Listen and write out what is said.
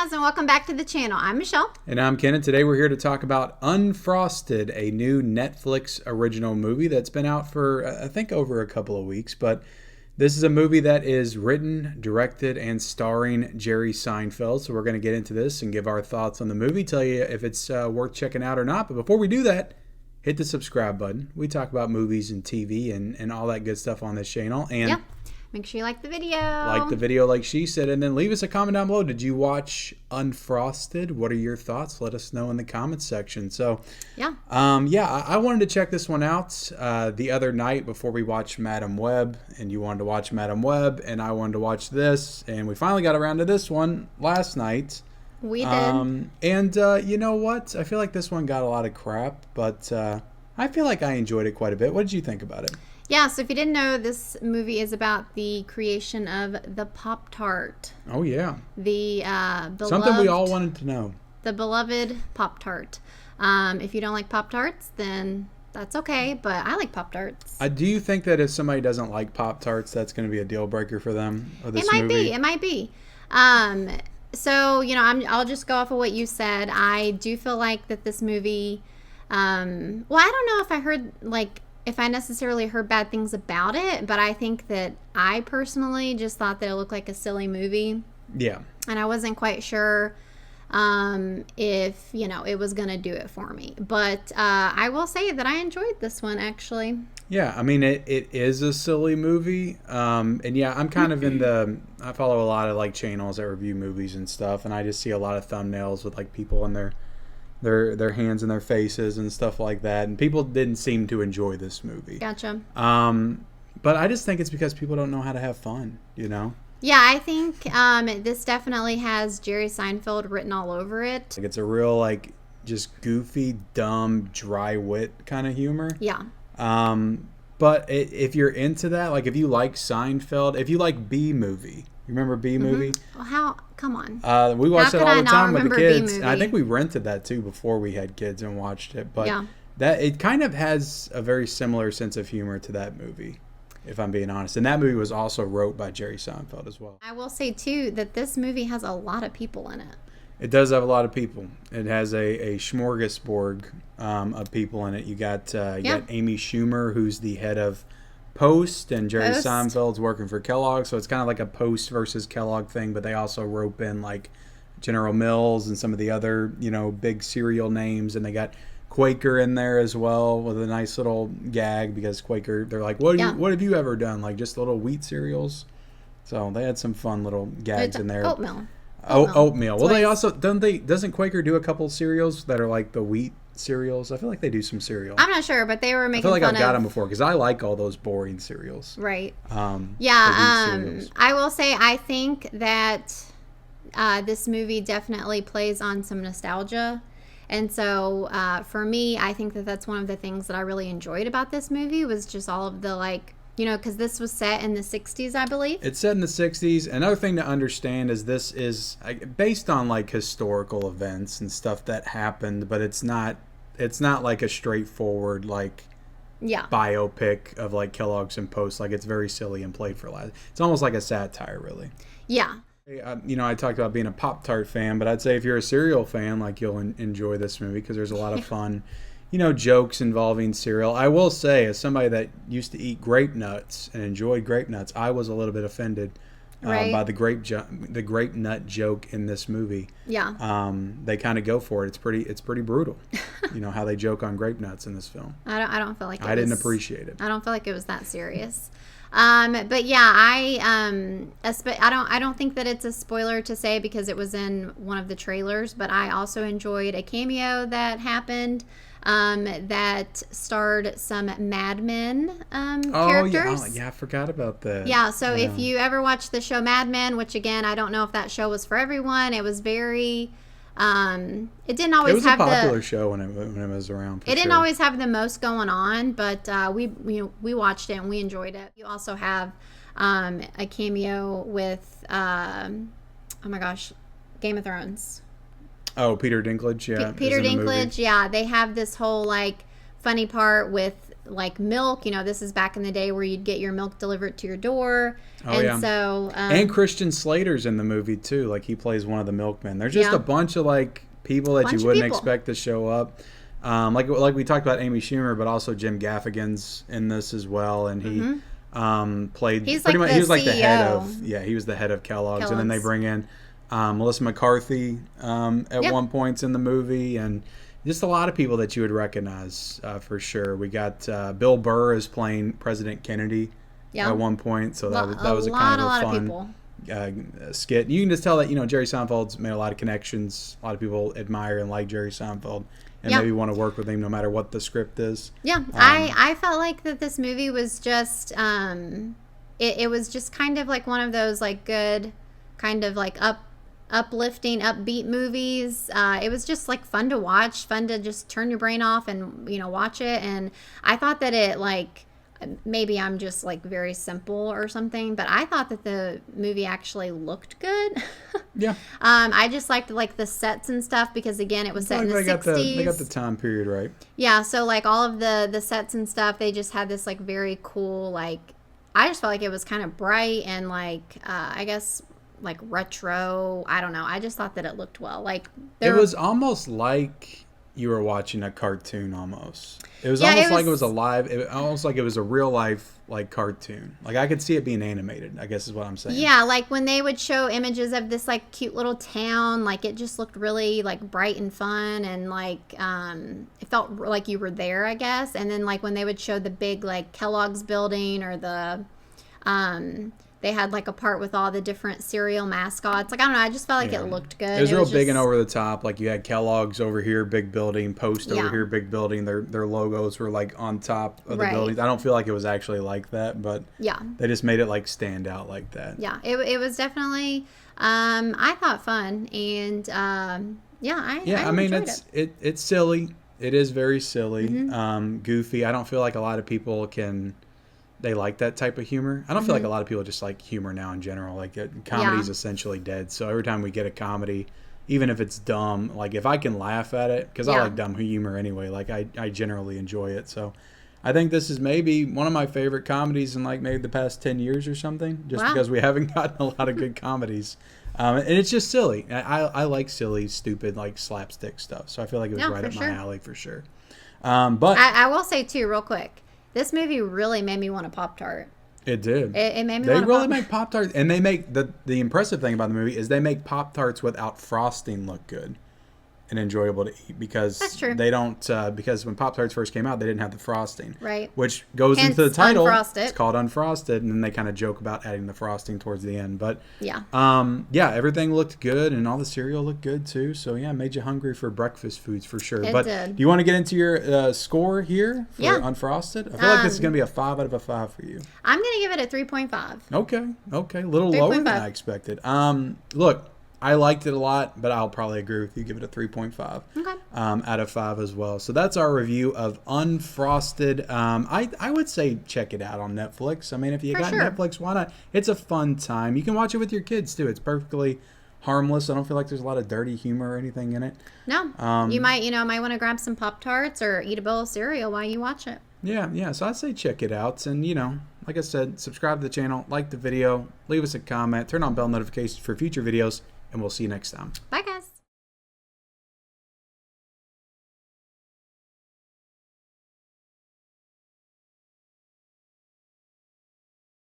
guys, and welcome back to the channel. I'm Michelle. And I'm Ken, and today we're here to talk about Unfrosted, a new Netflix original movie that's been out for, I think, over a couple of weeks. But this is a movie that is written, directed, and starring Jerry Seinfeld. So we're going to get into this and give our thoughts on the movie, tell you if it's worth checking out or not. But before we do that, hit the subscribe button. We talk about movies and TV and all that good stuff on this channel. And yep. Make sure you like the video. Like the video like she said, and then leave us a comment down below. Did you watch Unfrosted? What are your thoughts? Let us know in the comments section. So, I wanted to check this one out the other night before we watched Madam Web, and you wanted to watch Madam Web, and I wanted to watch this, and we finally got around to this one last night. We did. You know what? I feel like this one got a lot of crap, but I feel like I enjoyed it quite a bit. What did you think about it? Yeah, so if you didn't know, this movie is about the creation of the Pop-Tart. Oh, yeah. The beloved... Something we all wanted to know. The beloved Pop-Tart. If you don't like Pop-Tarts, then that's okay, but I like Pop-Tarts. Do you think that if somebody doesn't like Pop-Tarts, that's going to be a deal breaker for them? Or this movie? It might be. So, I'll just go off of what you said. I do feel like that this movie... I don't know if I heard, if I necessarily heard bad things about it, but I think that I personally just thought that it looked like a silly movie. Yeah. And I wasn't quite sure if, it was going to do it for me. But I will say that I enjoyed this one, actually. Yeah, I mean, it is a silly movie. I'm kind of I follow a lot of, channels that review movies and stuff, and I just see a lot of thumbnails with, people in their hands in their faces and stuff like that, and people didn't seem to enjoy this movie. Gotcha. But I just think it's because people don't know how to have fun, Yeah, I think this definitely has Jerry Seinfeld written all over it. It's a real just goofy, dumb, dry wit kind of humor. Yeah. But if you're into that, if you like Seinfeld, if you like B-Movie, you remember B-Movie? Well, come on. We watched it all the time with the kids. B-Movie? I think we rented that too before we had kids and watched it. But yeah. That it kind of has a very similar sense of humor to that movie, if I'm being honest. And that movie was also wrote by Jerry Seinfeld as well. I will say too that this movie has a lot of people in it. It does have a lot of people. It has a smorgasbord of people in it. You got Amy Schumer, who's the head of Post, and Jerry Seinfeld's working for Kellogg, so it's kind of like a Post versus Kellogg thing, but they also rope in General Mills and some of the other big cereal names, and they got Quaker in there as well with a nice little gag because Quaker, they're like, what have you ever done, just little wheat cereals? So they had some fun little gags in there. Oatmeal. Oatmeal. Well, they also doesn't Quaker do a couple cereals that are like the wheat cereals? I feel like they do some cereal. I'm not sure, but they were making fun of... I feel like I've got them before because I like all those boring cereals. Right. Cereals. I will say I think that this movie definitely plays on some nostalgia. And so for me, I think that that's one of the things that I really enjoyed about this movie was just all of the because this was set in the 60s, I believe. It's set in the 60s. Another thing to understand is this is based on historical events and stuff that happened, but it's not like a straightforward biopic of Kellogg's and Post. It's very silly and played for laughs. It's almost like a satire, really. Yeah. I talked about being a Pop-Tart fan, but I'd say if you're a cereal fan, you'll enjoy this movie because there's a lot of fun jokes involving cereal. I will say, as somebody that used to eat grape nuts and enjoyed grape nuts, I was a little bit offended by the grape nut joke in this movie. Yeah. They kind of go for it. It's pretty brutal. How they joke on grape nuts in this film. I don't feel like I didn't appreciate it. I don't feel like it was that serious. But yeah, I don't think that it's a spoiler to say because it was in one of the trailers, but I also enjoyed a cameo that happened that starred some Mad Men characters. Yeah, I forgot about that. Yeah, so if you ever watched the show Mad Men, which again, I don't know if that show was for everyone. It was very it didn't always have a popular show when it was around. It didn't always have the most going on, but we watched it and we enjoyed it. You also have a cameo with oh my gosh, Game of Thrones. Oh, Peter Dinklage, yeah. Peter Dinklage, yeah. They have this whole funny part with like milk. You know, this is back in the day where you'd get your milk delivered to your door. Oh, and yeah. so And Christian Slater's in the movie too. Like he plays one of the milkmen. There's just a bunch of like people that you wouldn't expect to show up. Like we talked about Amy Schumer, but also Jim Gaffigan's in this as well, and he played. He's pretty like much, he was like the head CEO. of he was the head of Kellogg's, and then they bring in Melissa McCarthy at one point in the movie, and just a lot of people that you would recognize for sure. We got Bill Burr is playing President Kennedy at one point, so that was a kind of a fun skit. You can just tell that Jerry Seinfeld's made a lot of connections. A lot of people admire and like Jerry Seinfeld, and maybe want to work with him no matter what the script is. Yeah, I felt like that this movie was just it was just kind of like one of those like good kind of like uplifting, upbeat movies. It was just like fun to watch, fun to just turn your brain off and watch it. And I thought that it like maybe I'm just like very simple or something, but I thought that the movie actually looked good. Yeah. I just liked like the sets and stuff because again it was set in the 60s. They got the time period right. Yeah, so like all of the sets and stuff, they just had this like very cool like I just felt like it was kind of bright and like I guess like retro. I don't know. I just thought that it looked well. Like it was almost like you were watching a cartoon almost. It was almost like it was almost like it was a real life like cartoon. Like I could see it being animated, I guess is what I'm saying. Yeah, like when they would show images of this like cute little town, like it just looked really like bright and fun and like it felt like you were there, I guess. And then like when they would show the big like Kellogg's building or the they had like a part with all the different cereal mascots. Like I don't know, I just felt like it looked good. It was real big and over the top. Like you had Kellogg's over here, big building, Post over here, big building. Their logos were like on top of the buildings. I don't feel like it was actually like that, but they just made it like stand out like that. Yeah, it was definitely I thought fun and I mean it's silly. It is very silly, goofy. I don't feel like a lot of people they like that type of humor. I don't feel like a lot of people just like humor now in general. Like comedy's essentially dead. So every time we get a comedy, even if it's dumb, like if I can laugh at it, because I like dumb humor anyway, like I generally enjoy it. So I think this is maybe one of my favorite comedies in like maybe the past 10 years or something, just because we haven't gotten a lot of good comedies. And it's just silly. I like silly, stupid, like slapstick stuff. So I feel like it was right up my alley for sure. But I will say too, real quick, this movie really made me want a Pop-Tart. It did. It made me want a Pop-Tart. They really make Pop-Tarts. And they make, the impressive thing about the movie is they make Pop-Tarts without frosting look good and enjoyable to eat. Because that's true. They don't, because when Pop-Tarts first came out, they didn't have the frosting. Right. Which goes into the title. Unfrosted. It's called Unfrosted. And then they kind of joke about adding the frosting towards the end. But yeah, everything looked good and all the cereal looked good too. So yeah, it made you hungry for breakfast foods for sure. It but did. Do you want to get into your score here for Unfrosted? I feel like this is going to be a 5 out of a 5 for you. I'm going to give it a 3.5. Okay. A little lower than I expected. Look, I liked it a lot, but I'll probably agree with you. Give it a 3.5 out of 5 as well. So that's our review of Unfrosted. I would say check it out on Netflix. I mean, if you got Netflix, why not? It's a fun time. You can watch it with your kids, too. It's perfectly harmless. I don't feel like there's a lot of dirty humor or anything in it. No. You might want to grab some Pop-Tarts or eat a bowl of cereal while you watch it. Yeah. So I'd say check it out. And, like I said, subscribe to the channel, like the video, leave us a comment, turn on bell notifications for future videos, and we'll see you next time. Bye, guys.